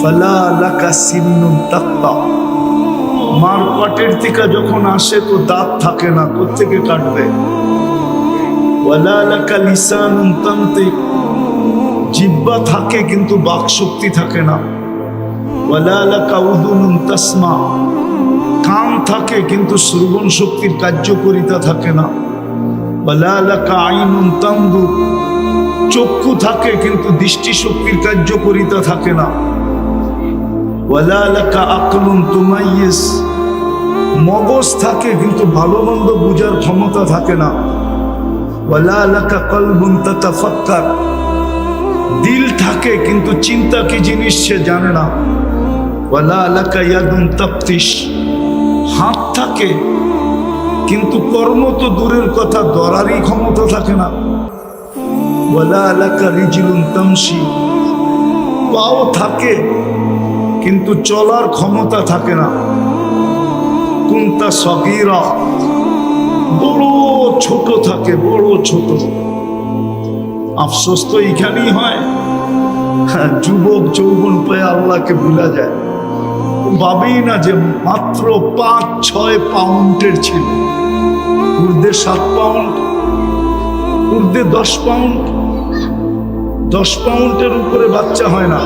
ফালা লাকা সিন্নুন তাক্তা, মার পেটের থেকে যখন আসে তো দাঁত থাকে না, কোত্থেকে কাটবে? ওয়ালা লাকা লিসানুন তানতিক, জিহ্বা থাকে কিন্তু বাক শক্তি থাকে না। ওয়ালা লাকা উযুনুন তাসমা, কান থাকে কিন্তু শ্রবণ শক্তির কার্যকারিতা থাকে না। ওয়ালা লাকা আইনুন তানদুর, চক্ষু থাকে কিন্তু দৃষ্টি শক্তির কার্যকারিতা থাকে না। ওয়ালা লাকা আকলুন তুমাইয়িজ, মগজ থাকে কিন্তু ভালো মন্দ বুঝার ক্ষমতা থাকে না। ওয়ালা লাকা কলবুন তাতাফাক্কার, দিল থাকে কিন্তু চিন্তা কি জিনিস সে জানে না। ওয়ালা লাকা ইয়াদুন তাফতিশ, হাত থাকে কিন্তু কর্ম তো দূরের কথা, ধরারই ক্ষমতা থাকে না। ওয়ালা লাকা রিজলুন তামশি, পাও থাকে কিন্তু চলার ক্ষমতা থাকে না। কুনতা সগীরা, বড় ছোট থাকে, বড় ছোট। আফসোস তো এখানেই হয়, যুবক যৌবন পেয়ে আল্লাহকে ভুলা যায়। ভাবেই না যে মাত্র 5-6 পাউন্ডের ছিল, ঊর্ধ্বে 7 পাউন্ড, ঊর্ধ্বে 10 পাউন্ড, 10 পাউন্ডের উপরে বাচ্চা হয় না।